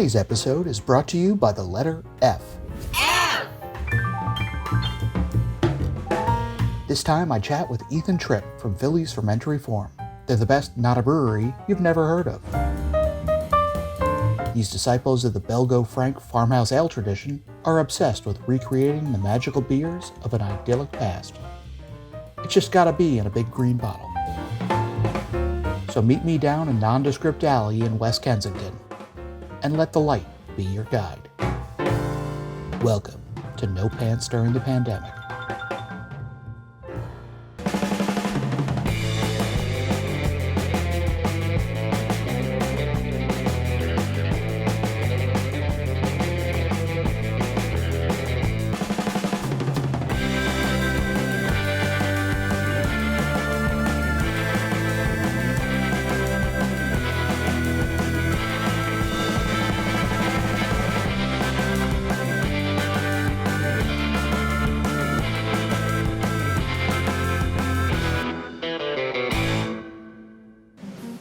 Today's episode is brought to you by the letter F. F! This time I chat with Ethan Tripp from Philly's Fermentery Form. They're the best not a brewery you've never heard of. These disciples of the Belgo-Frank Farmhouse ale tradition are obsessed with recreating the magical beers of an idyllic past. It's just gotta be in a big green bottle. So meet me down a nondescript alley in West Kensington, and let the light be your guide. Welcome to No Pants During the Pandemic.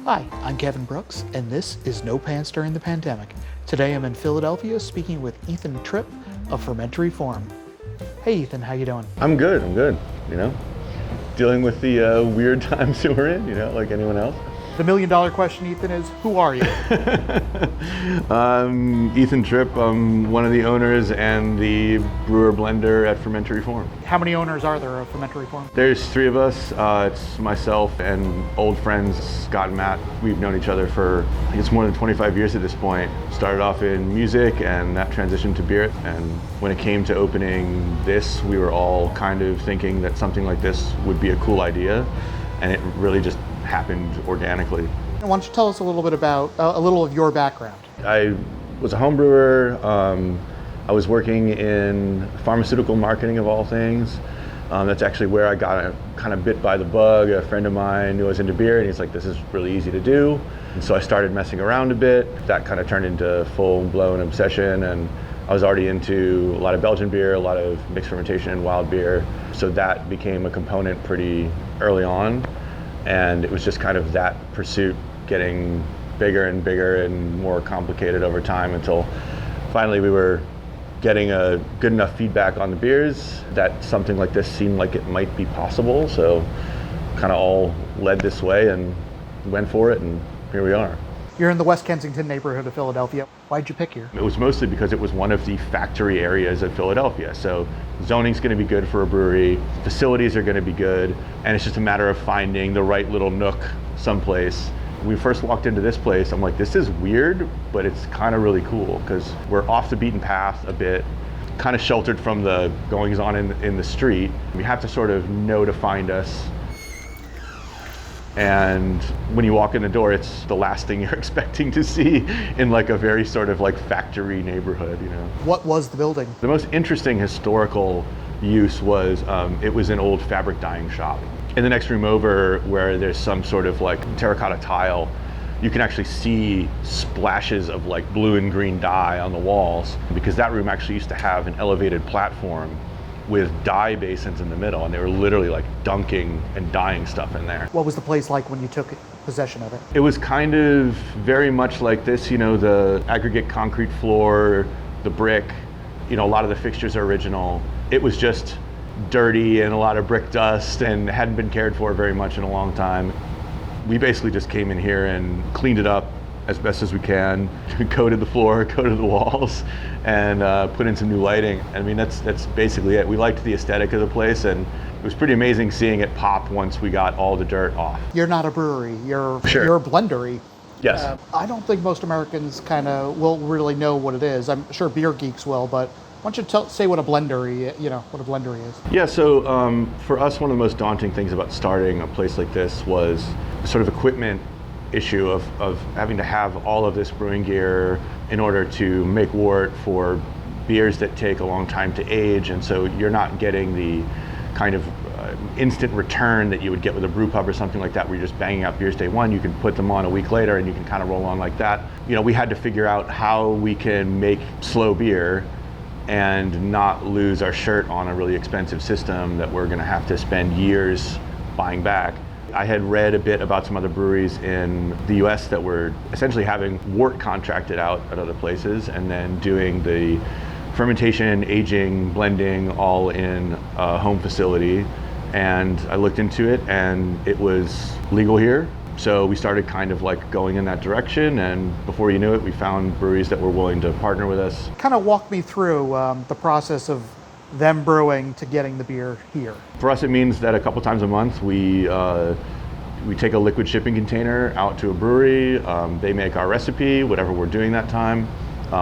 Hi, I'm Kevin Brooks, and this is No Pants During the Pandemic. Today I'm in Philadelphia speaking with Ethan Tripp of Fermentery Form. Hey Ethan, how you doing? I'm good, dealing with the weird times that we're in, like anyone else. The million-dollar question, Ethan, is who are you? Ethan Tripp. I'm one of the owners and the brewer blender at Fermentery Form. How many owners are there of Fermentery Form? There's three of us. It's myself and old friends, Scott and Matt. We've known each other for, I think it's more than 25 years at this point. Started off in music and that transitioned to beer. And when it came to opening this, we were all kind of thinking that something like this would be a cool idea. And it really just happened organically. Why don't you tell us a little bit about, a little of your background? I was a home brewer. I was working in pharmaceutical marketing of all things. That's actually where I got kind of bit by the bug. A friend of mine knew I was into beer and he's like, this is really easy to do. And so I started messing around a bit. That kind of turned into full-blown obsession, and I was already into a lot of Belgian beer, a lot of mixed fermentation and wild beer. So that became a component pretty early on. And it was just kind of that pursuit getting bigger and bigger and more complicated over time until finally we were getting a good enough feedback on the beers that something like this seemed like it might be possible. So kind of all led this way and went for it, and here we are. You're in the West Kensington neighborhood of Philadelphia. Why'd you pick here? It was mostly because it was one of the factory areas of Philadelphia. So zoning's going to be good for a brewery, facilities are going to be good, and it's just a matter of finding the right little nook someplace. When we first walked into this place, I'm like, this is weird, but it's kind of really cool because we're off the beaten path a bit, kind of sheltered from the goings on in the street. You have to sort of know to find us. And when you walk in the door, it's the last thing you're expecting to see in like a very sort of like factory neighborhood, What was the building? The most interesting historical use was, it was an old fabric dyeing shop. In the next room over, where there's some sort of like terracotta tile, you can actually see splashes of like blue and green dye on the walls, because that room actually used to have an elevated platform with dye basins in the middle, and they were literally like dunking and dyeing stuff in there. What was the place like when you took possession of it? It was kind of very much like this, the aggregate concrete floor, the brick, a lot of the fixtures are original. It was just dirty and a lot of brick dust and hadn't been cared for very much in a long time. We basically just came in here and cleaned it up as best as we can, coated the floor, coated the walls, and put in some new lighting. I mean, that's basically it. We liked the aesthetic of the place, and it was pretty amazing seeing it pop once we got all the dirt off. You're not a brewery, you're a blendery. Yes. I don't think most Americans kind of will really know what it is. I'm sure beer geeks will, but why don't you say what a blendery is? Yeah, so for us, one of the most daunting things about starting a place like this was the sort of equipment issue of having to have all of this brewing gear in order to make wort for beers that take a long time to age, and so you're not getting the kind of instant return that you would get with a brew pub or something like that, where you're just banging out beers day one. You can put them on a week later and you can kind of roll on like that. We had to figure out how we can make slow beer and not lose our shirt on a really expensive system that we're going to have to spend years buying back. I had read a bit about some other breweries in the US that were essentially having wort contracted out at other places and then doing the fermentation, aging, blending all in a home facility. And I looked into it and it was legal here. So we started kind of like going in that direction, and before you knew it, we found breweries that were willing to partner with us. Kind of walk me through the process of them brewing to getting the beer here. For us, it means that a couple times a month we take a liquid shipping container out to a brewery. They make our recipe, whatever we're doing that time.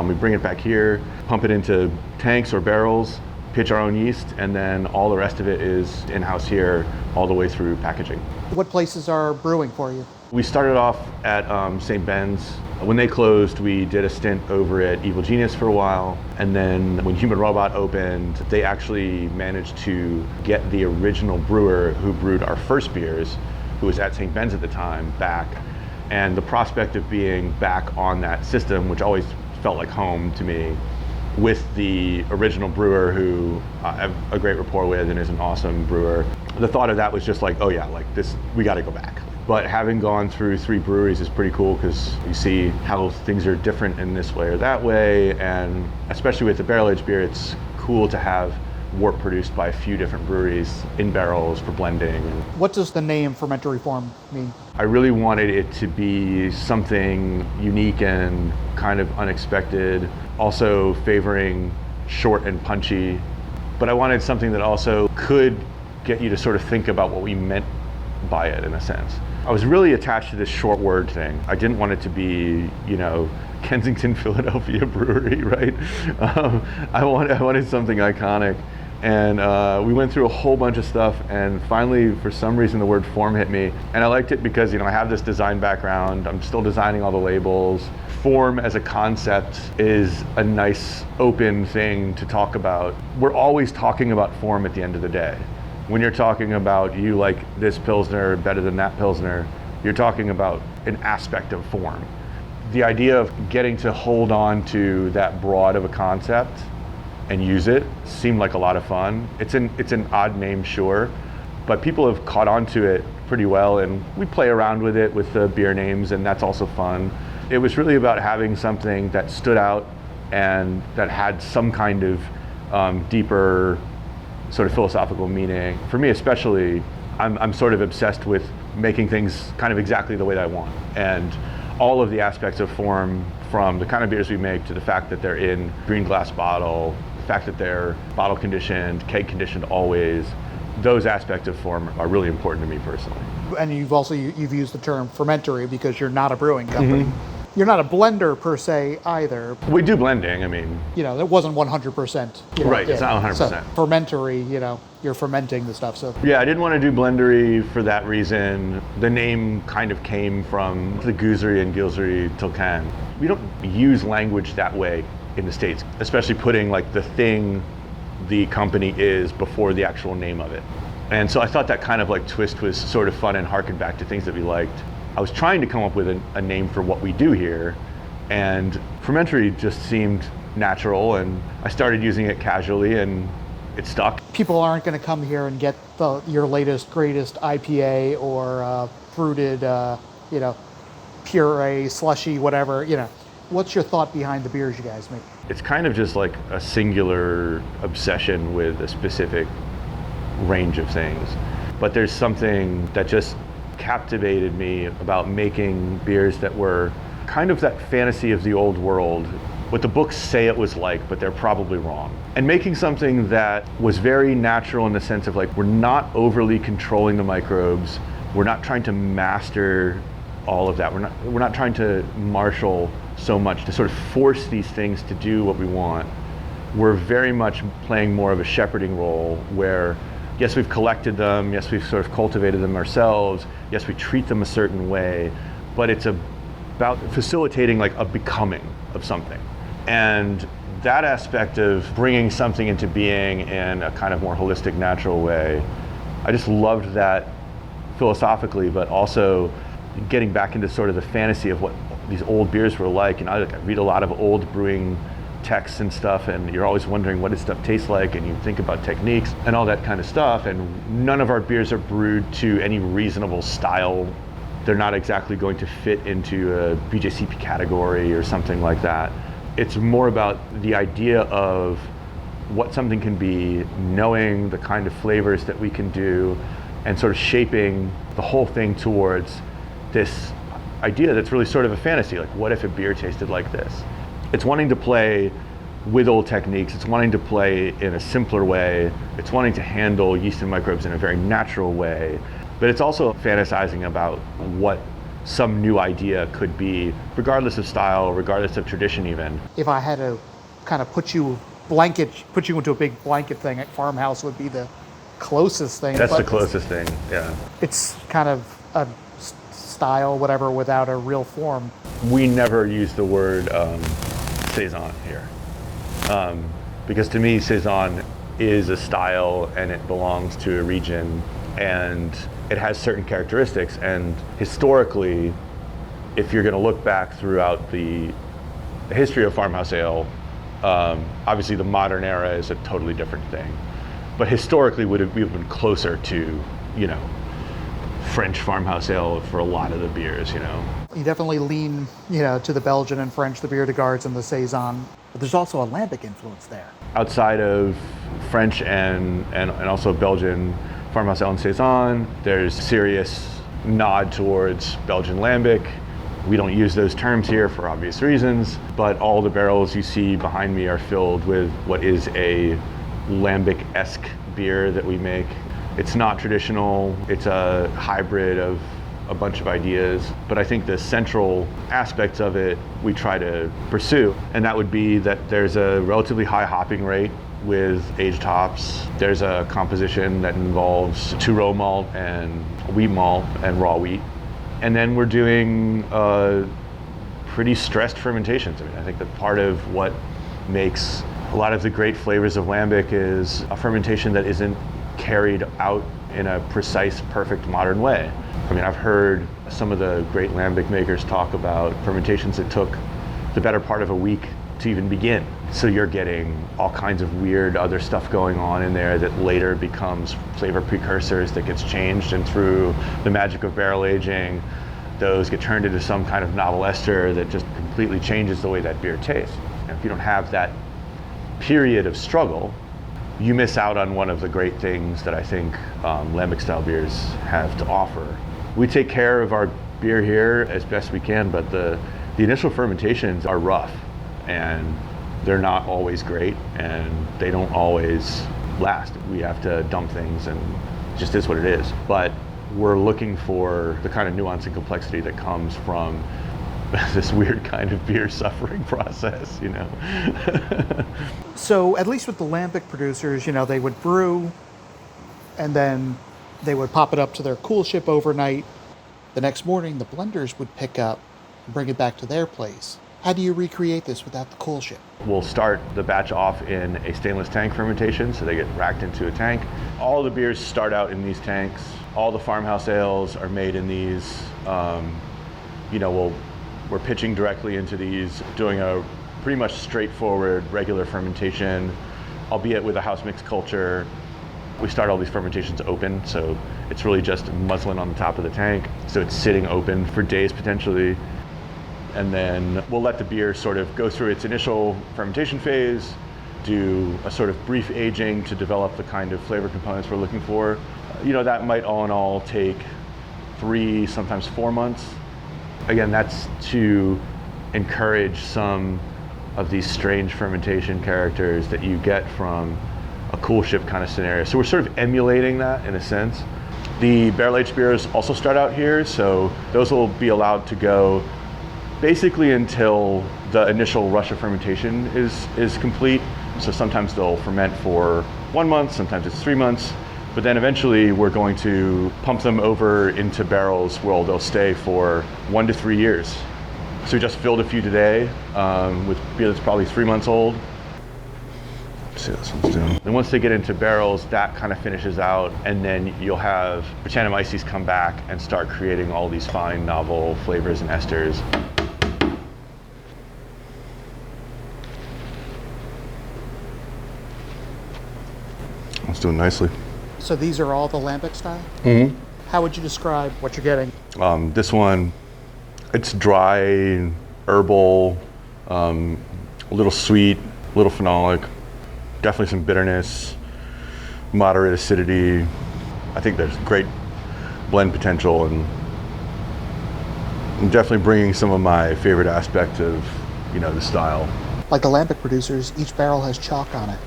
We bring it back here, pump it into tanks or barrels, pitch our own yeast, and then all the rest of it is in-house here all the way through packaging. What places are brewing for you? We started off at St. Ben's. When they closed, we did a stint over at Evil Genius for a while. And then when Human Robot opened, they actually managed to get the original brewer who brewed our first beers, who was at St. Ben's at the time, back. And the prospect of being back on that system, which always felt like home to me, with the original brewer who I have a great rapport with and is an awesome brewer. The thought of that was just like, oh yeah, like this, we gotta go back. But having gone through 3 breweries is pretty cool because you see how things are different in this way or that way. And especially with the barrel aged beer, it's cool to have wort produced by a few different breweries in barrels for blending. What does the name Fermentery Form mean? I really wanted it to be something unique and kind of unexpected, also favoring short and punchy. But I wanted something that also could get you to sort of think about what we meant by it in a sense. I was really attached to this short word thing. I didn't want it to be, Kensington, Philadelphia brewery, right? I wanted something iconic. And we went through a whole bunch of stuff, and finally, for some reason, the word form hit me. And I liked it because, I have this design background. I'm still designing all the labels. Form as a concept is a nice, open thing to talk about. We're always talking about form at the end of the day. When you're talking about you like this Pilsner better than that Pilsner, you're talking about an aspect of form. The idea of getting to hold on to that broad of a concept and use it seemed like a lot of fun. It's an odd name, sure, but people have caught on to it pretty well, and we play around with it with the beer names, and that's also fun. It was really about having something that stood out and that had some kind of deeper sort of philosophical meaning. For me especially, I'm sort of obsessed with making things kind of exactly the way that I want. And all of the aspects of form, from the kind of beers we make to the fact that they're in green glass bottle, the fact that they're bottle conditioned, keg conditioned always, those aspects of form are really important to me personally. And you've used the term fermentery because you're not a brewing company. Mm-hmm. You're not a blender per se either. We do blending, it wasn't 100%. Right, it's not 100%. So fermentery, you're fermenting the stuff, so. Yeah, I didn't want to do blendery for that reason. The name kind of came from the goosery and gilsery tilcan. We don't use language that way in the States, especially putting like the thing the company is before the actual name of it. And so I thought that kind of like twist was sort of fun and harkened back to things that we liked. I was trying to come up with a name for what we do here, and fermentery just seemed natural, and I started using it casually, and it stuck. People aren't going to come here and get your latest, greatest IPA or fruited, puree, slushy, whatever. What's your thought behind the beers you guys make? It's kind of just like a singular obsession with a specific range of things, but there's something that just captivated me about making beers that were kind of that fantasy of the old world, what the books say it was like, but they're probably wrong. And making something that was very natural in the sense of like, we're not overly controlling the microbes, we're not trying to master all of that, we're not trying to marshal so much to sort of force these things to do what we want. We're very much playing more of a shepherding role where yes, we've collected them, yes, we've sort of cultivated them ourselves, yes, we treat them a certain way, but it's about facilitating like a becoming of something. And that aspect of bringing something into being in a kind of more holistic, natural way, I just loved that philosophically, but also getting back into sort of the fantasy of what these old beers were like. I read a lot of old brewing texts and stuff, and you're always wondering what does stuff taste like, and you think about techniques and all that kind of stuff. And none of our beers are brewed to any reasonable style. They're not exactly going to fit into a BJCP category or something like that. It's more about the idea of what something can be, knowing the kind of flavors that we can do, and sort of shaping the whole thing towards this idea that's really sort of a fantasy. Like, what if a beer tasted like this? It's wanting to play with old techniques. It's wanting to play in a simpler way. It's wanting to handle yeast and microbes in a very natural way. But it's also fantasizing about what some new idea could be, regardless of style, regardless of tradition even. If I had to kind of put you into a big blanket thing, at Farmhouse would be the closest thing. That's the closest thing, yeah. It's kind of a style, whatever, without a real form. We never use the word Saison here. Because to me, Saison is a style and it belongs to a region and it has certain characteristics. And historically, if you're gonna look back throughout the history of farmhouse ale, obviously the modern era is a totally different thing. But historically, we would have been closer to, French farmhouse ale for a lot of the beers, You definitely lean, to the Belgian and French, the Bière de Gardes and the Saison. But there's also a lambic influence there. Outside of French and also Belgian farmhouse ale and Saison, there's serious nod towards Belgian lambic. We don't use those terms here for obvious reasons, but all the barrels you see behind me are filled with what is a lambic-esque beer that we make. It's not traditional, it's a hybrid of a bunch of ideas, but I think the central aspects of it we try to pursue, and that would be that there's a relatively high hopping rate with aged hops. There's a composition that involves two-row malt and wheat malt and raw wheat. And then we're doing pretty stressed fermentations. I think that part of what makes a lot of the great flavors of lambic is a fermentation that isn't carried out in a precise, perfect modern way. I've heard some of the great lambic makers talk about fermentations that took the better part of a week to even begin. So you're getting all kinds of weird other stuff going on in there that later becomes flavor precursors that gets changed, and through the magic of barrel aging, those get turned into some kind of novel ester that just completely changes the way that beer tastes. If you don't have that period of struggle, you miss out on one of the great things that I think lambic style beers have to offer. We take care of our beer here as best we can, but the initial fermentations are rough and they're not always great and they don't always last. We have to dump things and it just is what it is. But we're looking for the kind of nuance and complexity that comes from this weird kind of beer suffering process, So at least with the lambic producers, they would brew and then they would pop it up to their cool ship overnight. The next morning, the blenders would pick up and bring it back to their place. How do you recreate this without the cool ship? We'll start the batch off in a stainless tank fermentation, so they get racked into a tank. All the beers start out in these tanks. All the farmhouse ales are made in these. We're pitching directly into these, doing a pretty much straightforward regular fermentation, albeit with a house mix culture. We start all these fermentations open, so it's really just muslin on the top of the tank. So it's sitting open for days potentially. And then we'll let the beer sort of go through its initial fermentation phase, do a sort of brief aging to develop the kind of flavor components we're looking for. That might all in all take 3, sometimes 4 months. Again, that's to encourage some of these strange fermentation characters that you get from a cool ship kind of scenario. So we're sort of emulating that in a sense. The barrel-aged beers also start out here, so those will be allowed to go basically until the initial rush of fermentation is complete. So sometimes they'll ferment for 1 month, sometimes it's 3 months, but then eventually we're going to pump them over into barrels where they'll stay for 1 to 3 years. So we just filled a few today with beer that's probably 3 months old. Let's see what this one's doing. And once they get into barrels, that kind of finishes out, and then you'll have Brettanomyces come back and start creating all these fine, novel flavors and esters. It's doing nicely. So these are all the lambic style? Mm-hmm. How would you describe what you're getting? This one, it's dry, herbal, a little sweet, a little phenolic, definitely some bitterness, moderate acidity. I think there's great blend potential and definitely bringing some of my favorite aspects of, the style. Like the lambic producers, each barrel has chalk on it.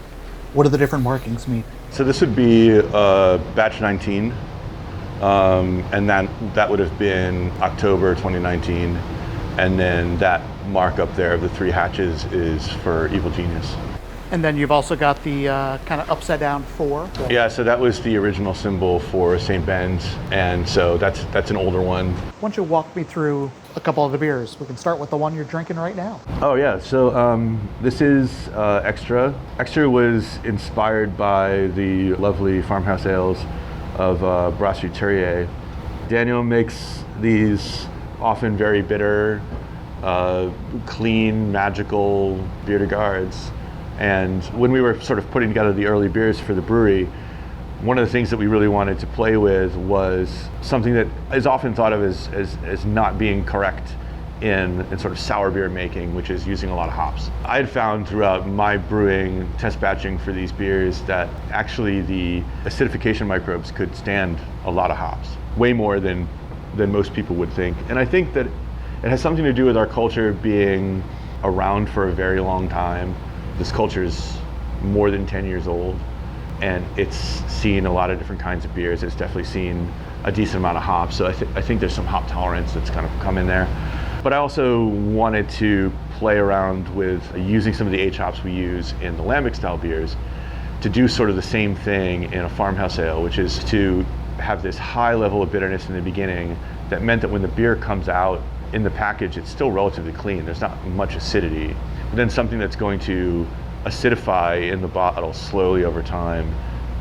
What do the different markings mean? So this would be batch 19, and that would have been October 2019, and then that mark up there of the 3 hatches is for Evil Genius. And then you've also got the kind of upside down 4. Yeah, so that was the original symbol for St. Ben's, and so that's an older one. Why don't you walk me through a couple of the beers? We can start with the one you're drinking right now. Oh yeah, so this is Extra. Extra was inspired by the lovely farmhouse ales of Brasserie Terrier. Daniel makes these often very bitter, clean, magical bière de gardes. And when we were sort of putting together the early beers for the brewery, one of the things that we really wanted to play with was something that is often thought of as not being correct in sort of sour beer making, which is using a lot of hops. I had found throughout my brewing, test batching for these beers, that actually the acidification microbes could stand a lot of hops, way more than most people would think. And I think that it has something to do with our culture being around for a very long time. This culture is more than 10 years old, and it's seen a lot of different kinds of beers. It's definitely seen a decent amount of hops, so I think there's some hop tolerance that's kind of come in there. But I also wanted to play around with using some of the H hops we use in the lambic style beers to do sort of the same thing in a farmhouse ale, which is to have this high level of bitterness in the beginning that meant that when the beer comes out in the package, it's still relatively clean. There's not much acidity. But then something that's going to acidify in the bottle slowly over time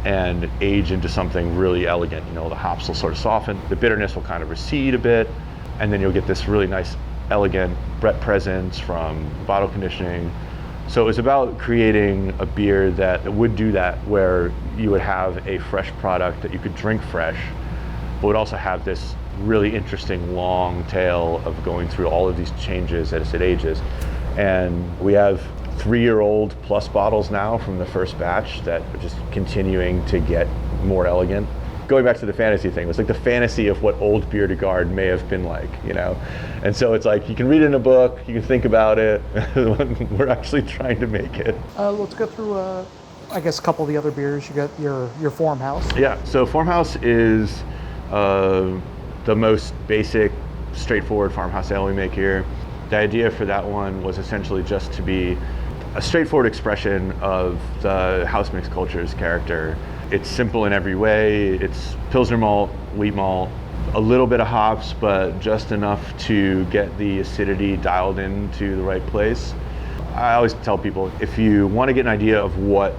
and age into something really elegant. The hops will sort of soften, the bitterness will kind of recede a bit, and then you'll get this really nice, elegant Brett presence from bottle conditioning. So it was about creating a beer that would do that, where you would have a fresh product that you could drink fresh, but would also have this really interesting long tail of going through all of these changes as it ages. And we have 3-year-old plus bottles now from the first batch that are just continuing to get more elegant. Going back to the fantasy thing, it was like the fantasy of what old bière de garde may have been like, And so it's like, you can read it in a book, you can think about it. We're actually trying to make it. Let's go through, I guess, a couple of the other beers. You got your Farmhouse. Yeah, so Farmhouse is the most basic, straightforward farmhouse ale we make here. The idea for that one was essentially just to be a straightforward expression of the house mix culture's character. It's simple in every way. It's Pilsner malt, wheat malt, a little bit of hops, but just enough to get the acidity dialed into the right place. I always tell people, if you want to get an idea of what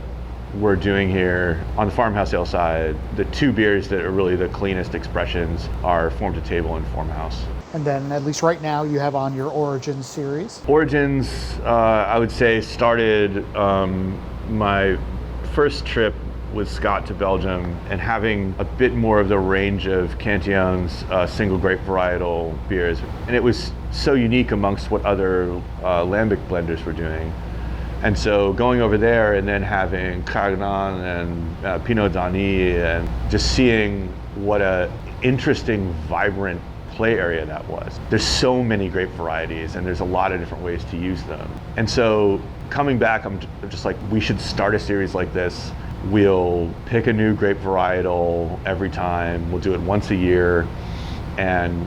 we're doing here on the farmhouse ale side, the 2 beers that are really the cleanest expressions are Farm to Table and Farmhouse. And then, at least right now, you have on your Origins series. Origins, I would say, started my first trip with Scott to Belgium and having a bit more of the range of Cantillon's single grape varietal beers. And it was so unique amongst what other lambic blenders were doing. And so going over there and then having Carignan and Pinot d'Agny and just seeing what a interesting, vibrant play area that was. There's so many grape varieties and there's a lot of different ways to use them. And so coming back, I'm just like, we should start a series like this. We'll pick a new grape varietal every time. We'll do it once a year, and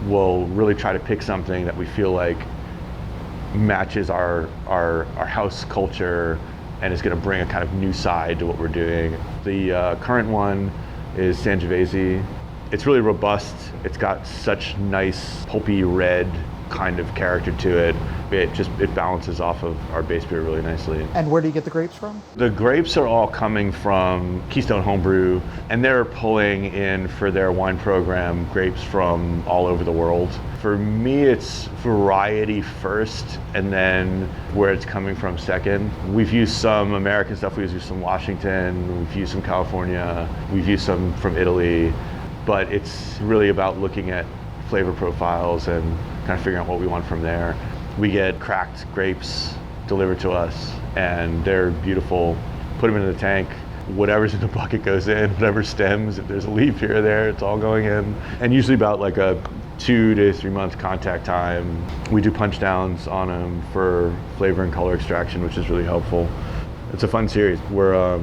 we'll really try to pick something that we feel like matches our house culture and is going to bring a kind of new side to what we're doing. The current one is Sangiovese. It's really robust. It's got such nice pulpy red kind of character to it. It balances off of our base beer really nicely. And where do you get the grapes from? The grapes are all coming from Keystone Homebrew, and they're pulling in for their wine program grapes from all over the world. For me, it's variety first, and then where it's coming from second. We've used some American stuff. We've used some Washington. We've used some California. We've used some from Italy. But it's really about looking at flavor profiles and kind of figuring out what we want from there. We get cracked grapes delivered to us, and they're beautiful. Put them into the tank. Whatever's in the bucket goes in, whatever stems, if there's a leaf here or there, it's all going in. And usually about like a 2 to 3 month contact time. We do punch downs on them for flavor and color extraction, which is really helpful. It's a fun series. We're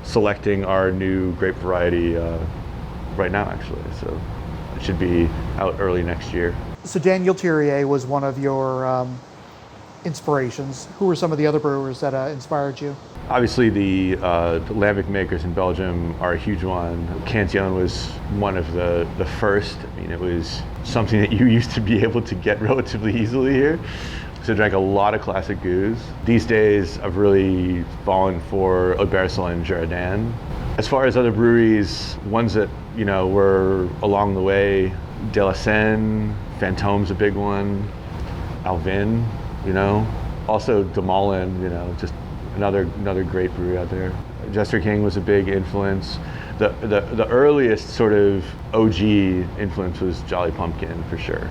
selecting our new grape variety right now, actually. So it should be out early next year. So Daniel Thierry was one of your inspirations. Who were some of the other brewers that inspired you? Obviously, the lambic makers in Belgium are a huge one. Cantillon was one of the first. I mean, it was something that you used to be able to get relatively easily here. So I drank a lot of classic goose. These days, I've really fallen for Aubercel and Girardin. As far as other breweries, ones that were along the way, De La Seine, Fantome's a big one, Alvin, also De Moulin, just another great brewery out there. Jester King was a big influence. The earliest sort of OG influence was Jolly Pumpkin, for sure.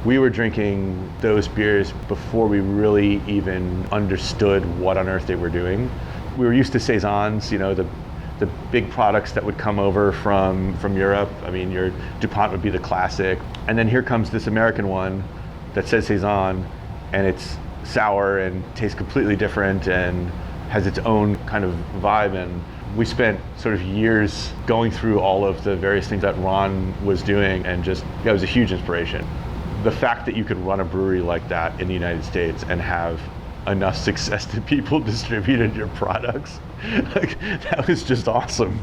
We were drinking those beers before we really even understood what on earth they were doing. We were used to saisons, the big products that would come over from Europe. I mean, your DuPont would be the classic. And then here comes this American one that says saison, and it's sour and tastes completely different and has its own kind of vibe. And we spent sort of years going through all of the various things that Ron was doing, and it was a huge inspiration. The fact that you could run a brewery like that in the United States and have enough success that people distributed your products, that was just awesome.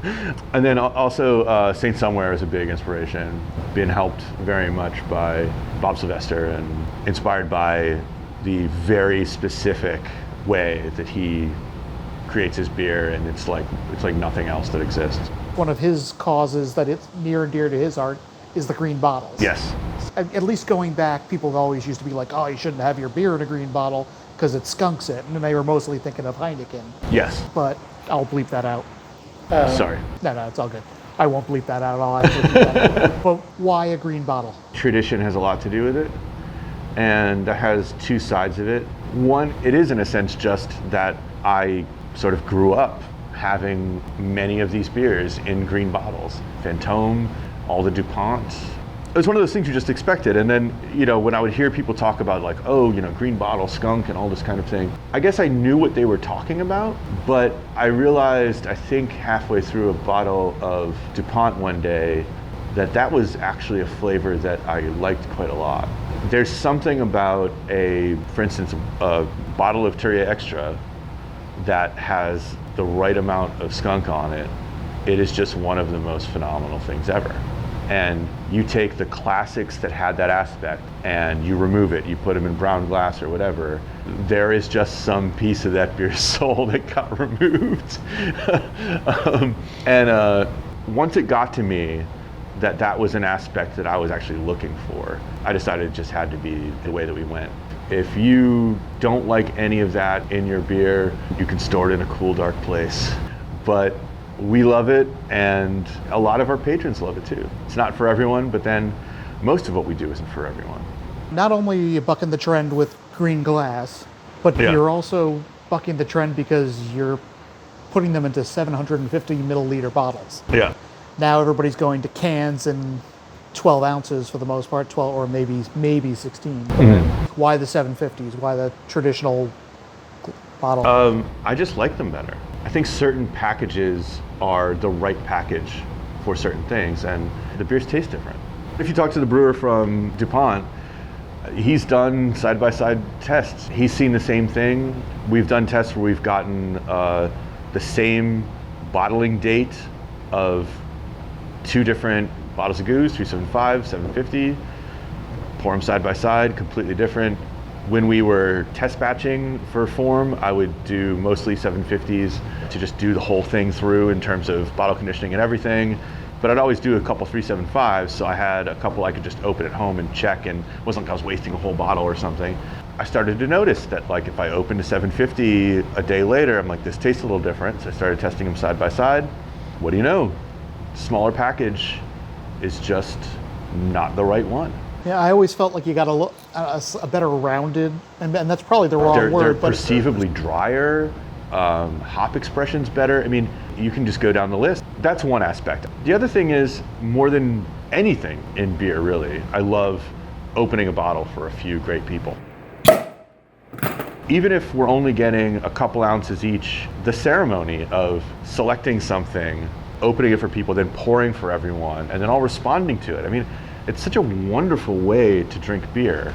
And then also Saint Somewhere is a big inspiration, being helped very much by Bob Sylvester and inspired by the very specific way that he creates his beer, and it's like nothing else that exists. One of his causes that it's near and dear to his heart is the green bottles. Yes. At least going back, people always used to be like, oh, you shouldn't have your beer in a green bottle because it skunks it. And they were mostly thinking of Heineken. Yes. But I'll bleep that out. Sorry. No, it's all good. I won't bleep that out. I'll actually bleep that out. But why a green bottle? Tradition has a lot to do with it. And that has two sides of it. One, it is in a sense just that I sort of grew up having many of these beers in green bottles. Fantôme, all the DuPonts. It was one of those things you just expected. And then, when I would hear people talk about like, oh, green bottle, skunk, and all this kind of thing, I guess I knew what they were talking about, but I realized, I think halfway through a bottle of DuPont one day, that was actually a flavor that I liked quite a lot. There's something about for instance, a bottle of Terrier Extra that has the right amount of skunk on it. It is just one of the most phenomenal things ever. And you take the classics that had that aspect and you remove it, you put them in brown glass or whatever, there is just some piece of that beer's soul that got removed. Once it got to me that was an aspect that I was actually looking for, I decided it just had to be the way that we went. If you don't like any of that in your beer, you can store it in a cool, dark place. But we love it, and a lot of our patrons love it too. It's not for everyone, but then most of what we do isn't for everyone. Not only are you bucking the trend with green glass, but you're also bucking the trend because you're putting them into 750 milliliter bottles. Yeah. Now everybody's going to cans and 12 ounces for the most part, 12 or maybe 16. Mm-hmm. Why the 750s? Why the traditional bottle? I just like them better. I think certain packages are the right package for certain things, and the beers taste different. If you talk to the brewer from DuPont, he's done side-by-side tests. He's seen the same thing. We've done tests where we've gotten the same bottling date of two different bottles of goose, 375, 750, pour them side by side, completely different. When we were test batching for Form, I would do mostly 750s to just do the whole thing through in terms of bottle conditioning and everything. But I'd always do a couple 375s, so I had a couple I could just open at home and check, and it wasn't like I was wasting a whole bottle or something. I started to notice that like if I opened a 750 a day later, I'm like, this tastes a little different. So I started testing them side by side. What do you know? Smaller package is just not the right one. Yeah, I always felt like you got a better rounded, and that's probably the wrong word. They're perceivably drier, hop expression's better. I mean, you can just go down the list. That's one aspect. The other thing is, more than anything in beer, really, I love opening a bottle for a few great people. Even if we're only getting a couple ounces each, the ceremony of selecting something, opening it for people, then pouring for everyone, and then all responding to it. I mean, it's such a wonderful way to drink beer.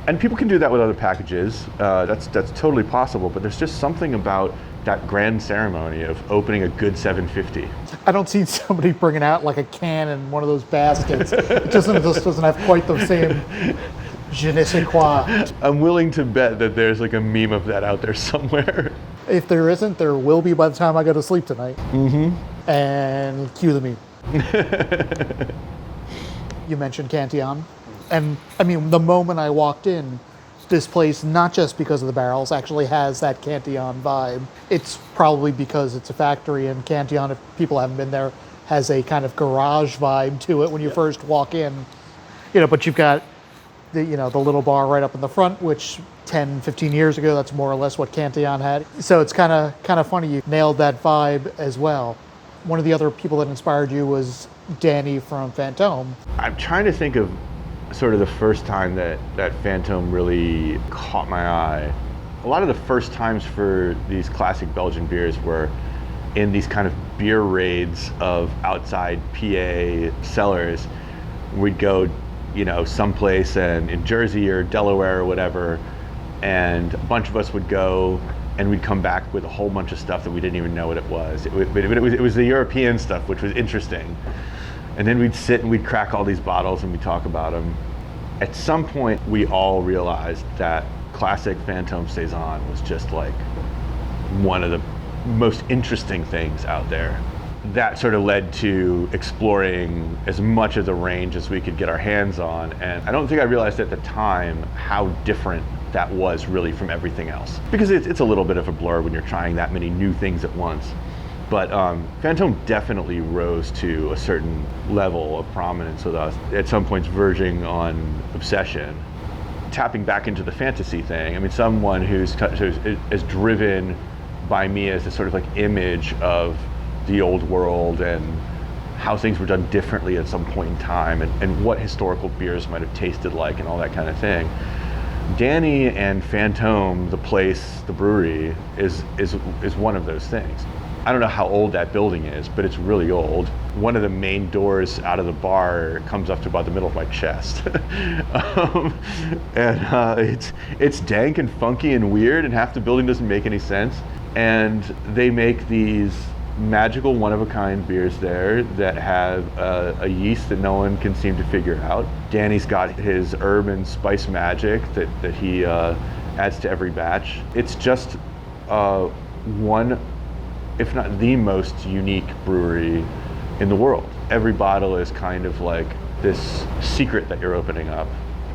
And people can do that with other packages. That's totally possible, but there's just something about that grand ceremony of opening a good 750. I don't see somebody bringing out like a can in one of those baskets. It just doesn't have quite the same je ne sais quoi. I'm willing to bet that there's like a meme of that out there somewhere. If there isn't, there will be by the time I go to sleep tonight. Mm-hmm. And cue the meme. You mentioned Cantillon. And I mean, the moment I walked in, this place, not just because of the barrels, actually has that Cantillon vibe. It's probably because it's a factory, and Cantillon, if people haven't been there, has a kind of garage vibe to it when you first walk in. But you've got the little bar right up in the front, which 10, 15 years ago, that's more or less what Cantillon had. So it's kind of funny you nailed that vibe as well. One of the other people that inspired you was Danny from Fantôme. I'm trying to think of sort of the first time that Fantôme really caught my eye. A lot of the first times for these classic Belgian beers were in these kind of beer raids of outside PA cellars. We'd go, someplace in Jersey or Delaware or whatever, and a bunch of us would go and we'd come back with a whole bunch of stuff that we didn't even know what it was. It was the European stuff, which was interesting. And then we'd sit and we'd crack all these bottles and we'd talk about them. At some point, we all realized that classic Fantôme Saison was just like one of the most interesting things out there. That sort of led to exploring as much of the range as we could get our hands on. And I don't think I realized at the time how different that was really from everything else. Because it's a little bit of a blur when you're trying that many new things at once. But Fantôme definitely rose to a certain level of prominence with us, at some points verging on obsession. Tapping back into the fantasy thing, I mean, someone who's as driven by me as a sort of like image of the old world and how things were done differently at some point in time, and what historical beers might have tasted like and all that kind of thing. Danny and Fantôme, the place, the brewery, is one of those things. I don't know how old that building is, but it's really old. One of the main doors out of the bar comes up to about the middle of my chest. It's dank and funky and weird, and half the building doesn't make any sense. And they make these magical one-of-a-kind beers there that have a yeast that no one can seem to figure out. Danny's got his herb and spice magic that he adds to every batch. It's just one, if not the most unique brewery in the world. Every bottle is kind of like this secret that you're opening up.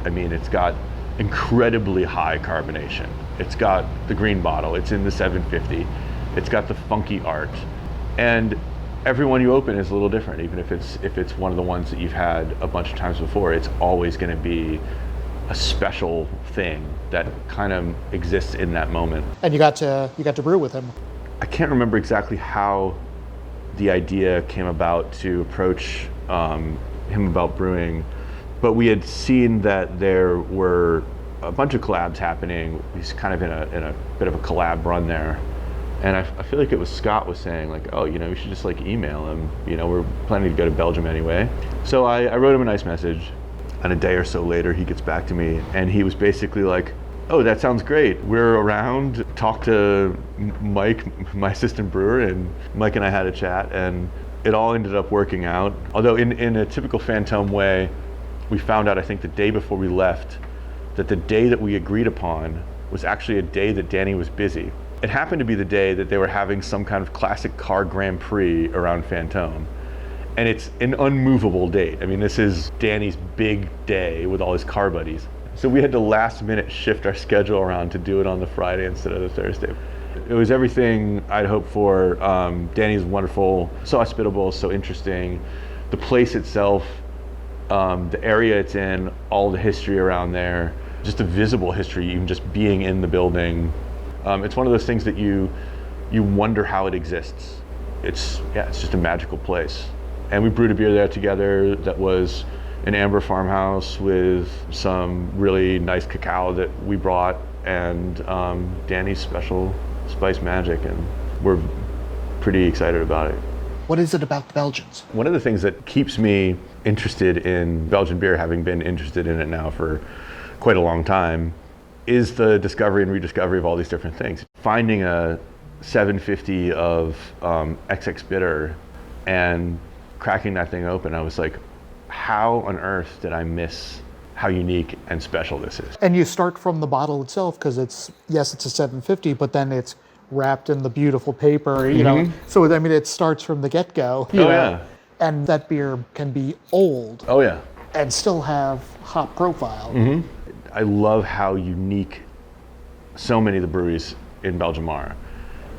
I mean, it's got incredibly high carbonation. It's got the green bottle, it's in the 750. It's got the funky art. And every one you open is a little different, even if it's one of the ones that you've had a bunch of times before. It's always going to be a special thing that kind of exists in that moment. And you got to brew with him. I can't remember exactly how the idea came about to approach him about brewing, but we had seen that there were a bunch of collabs happening. He's kind of in a bit of a collab run there. And I feel like it was Scott was saying like, oh, we should just like email him. We're planning to go to Belgium anyway. So I wrote him a nice message, and a day or so later he gets back to me, and he was basically like, oh, that sounds great. We're around. Talk to Mike, my assistant brewer, and Mike and I had a chat, and it all ended up working out. Although in a typical Fantôme way, We found out, I think the day before we left, that the day that we agreed upon was actually a day that Danny was busy. It happened to be the day that they were having some kind of classic car Grand Prix around Fantone. And it's an unmovable date. I mean, this is Danny's big day with all his car buddies. So we had to last minute shift our schedule around to do it on the Friday instead of the Thursday. It was everything I'd hoped for. Danny's wonderful, so hospitable, so interesting. The place itself, the area it's in, all the history around there, just the visible history, even just being in the building. It's one of those things that you wonder how it exists. It's just a magical place. And we brewed a beer there together that was an amber farmhouse with some really nice cacao that we brought, and Danny's special spice magic, and we're pretty excited about it. What is it about the Belgians? One of the things that keeps me interested in Belgian beer, having been interested in it now for quite a long time, is the discovery and rediscovery of all these different things. Finding a 750 of XX bitter and cracking that thing open, I was like, how on earth did I miss how unique and special this is? And you start from the bottle itself, because it's a 750, but then it's wrapped in the beautiful paper, you know. So I mean, it starts from the get-go. Yeah. And that beer can be old. Oh yeah. And still have hop profile. I love how unique so many of the breweries in Belgium are.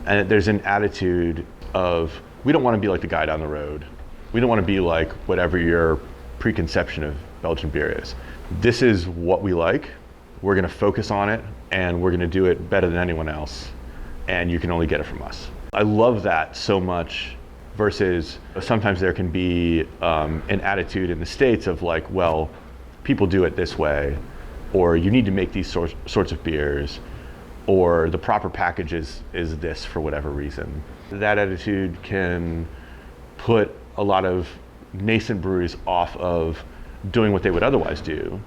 And there's an attitude of, we don't want to be like the guy down the road. We don't want to be like whatever your preconception of Belgian beer is. This is what we like. We're going to focus on it, and we're going to do it better than anyone else. And you can only get it from us. I love that so much, versus sometimes there can be an attitude in the States of like, well, people do it this way, or you need to make these sorts of beers, or the proper package is this for whatever reason. That attitude can put a lot of nascent breweries off of doing what they would otherwise do,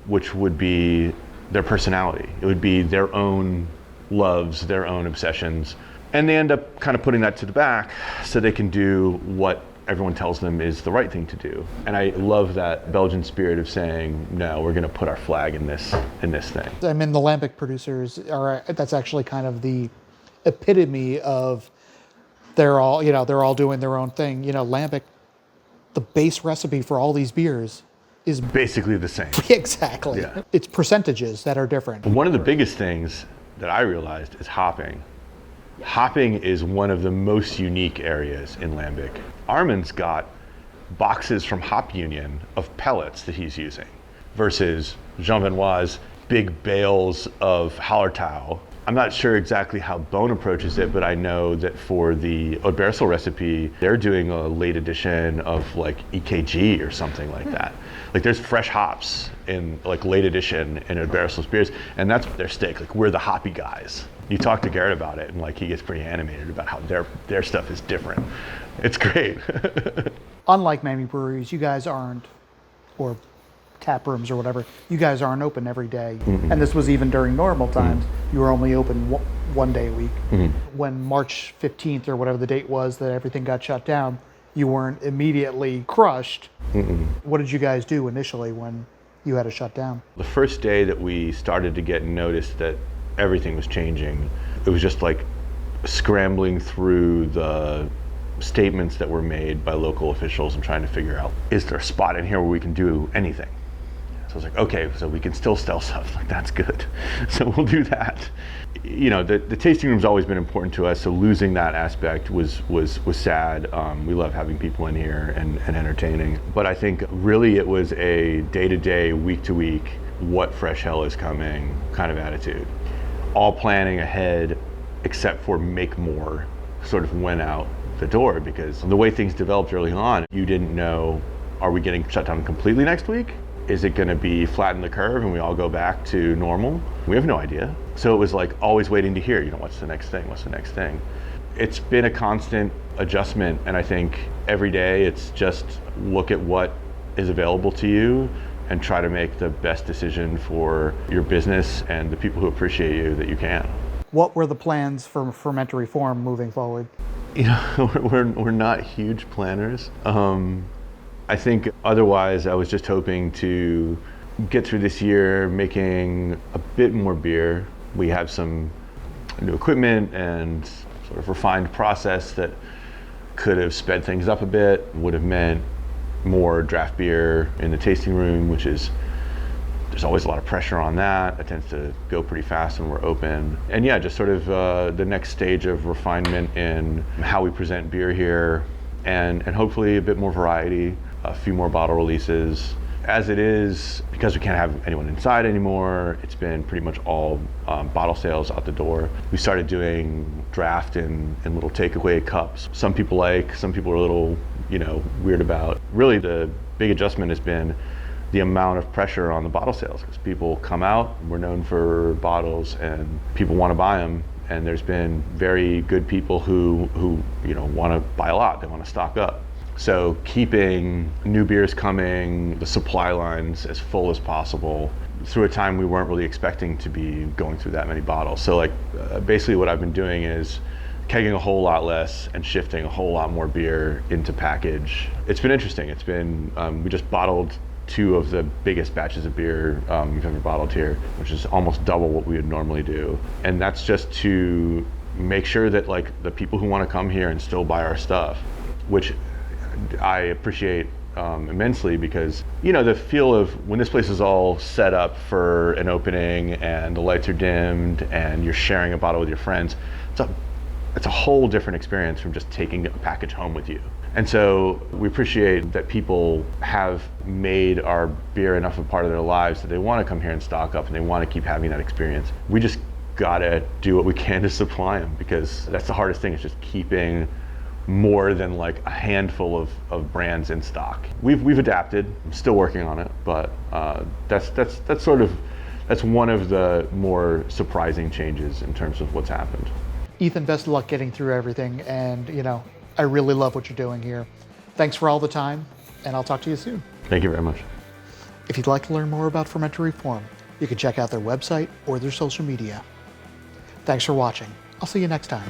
which would be their personality. It would be their own loves, their own obsessions. And they end up kind of putting that to the back so they can do what everyone tells them is the right thing to do. And I love that Belgian spirit of saying, no, we're going to put our flag in this thing. I mean, the lambic producers that's actually kind of the epitome of they're all doing their own thing. You know, lambic, the base recipe for all these beers is basically the same. Exactly. Yeah. It's percentages that are different. One of the biggest things that I realized is hopping. Hopping is one of the most unique areas in lambic. Armin's got boxes from Hop Union of pellets that he's using, versus Jean Benoit's big bales of Hallertau. I'm not sure exactly how Bone approaches it, but I know that for the Oud recipe, they're doing a late edition of like EKG or something like that. Like there's fresh hops in like late edition in Oud beers, and that's their stick. Like we're the hoppy guys. You talk to Garrett about it, and like he gets pretty animated about how their stuff is different. It's great. Unlike many breweries, you guys aren't, or tap rooms or whatever, you guys aren't open every day. And this was even during normal times. You were only open one day a week. When March 15th or whatever the date was that everything got shut down, you weren't immediately crushed. What did you guys do initially when you had to shut down? The first day that we started to get noticed that everything was changing, it was just like scrambling through the statements that were made by local officials and trying to figure out, is there a spot in here where we can do anything? So I was like, okay, so we can still sell stuff. Like, that's good. So we'll do that. You know, the tasting room's always been important to us, so losing that aspect was sad. We love having people in here and entertaining. But I think really it was a day-to-day, week-to-week, what fresh hell is coming kind of attitude. All planning ahead, except for make more, sort of went out the door, because the way things developed early on, you didn't know, are we getting shut down completely next week? Is it going to be flatten the curve and we all go back to normal? We have no idea. So it was like always waiting to hear, you know, what's the next thing? What's the next thing? It's been a constant adjustment, and I think every day it's just look at what is available to you and try to make the best decision for your business and the people who appreciate you that you can. What were the plans for Fermentery Form moving forward? You know, we're not huge planners. I think otherwise I was just hoping to get through this year making a bit more beer. We have some new equipment and sort of refined process that could have sped things up a bit, would have meant more draft beer in the tasting room, which is, there's always a lot of pressure on that. It tends to go pretty fast when we're open. And yeah, just sort of the next stage of refinement in how we present beer here, and hopefully a bit more variety, a few more bottle releases. As it is, because we can't have anyone inside anymore, it's been pretty much all bottle sales out the door. We started doing draft in little takeaway cups. Some people like, some people are a little, weird about. Really the big adjustment has been the amount of pressure on the bottle sales, because people come out, we're known for bottles and people want to buy them. And there's been very good people who want to buy a lot, they want to stock up. So keeping new beers coming, the supply lines as full as possible through a time we weren't really expecting to be going through that many bottles. So basically what I've been doing is kegging a whole lot less and shifting a whole lot more beer into package. It's been interesting. It's been, we just bottled 2 of the biggest batches of beer we've ever bottled here, which is almost double what we would normally do. And that's just to make sure that the people who want to come here and still buy our stuff, which I appreciate immensely, because the feel of when this place is all set up for an opening and the lights are dimmed and you're sharing a bottle with your friends, it's a whole different experience from just taking a package home with you. And so we appreciate that people have made our beer enough a part of their lives that they want to come here and stock up and they want to keep having that experience. We just gotta do what we can to supply them, because that's the hardest thing, is just keeping more than a handful of brands in stock. We've adapted. I'm still working on it, but that's one of the more surprising changes in terms of what's happened. Ethan, best of luck getting through everything, and I really love what you're doing here. Thanks for all the time, and I'll talk to you soon. Thank you very much. If you'd like to learn more about Fermentery Form, you can check out their website or their social media. Thanks for watching. I'll see you next time.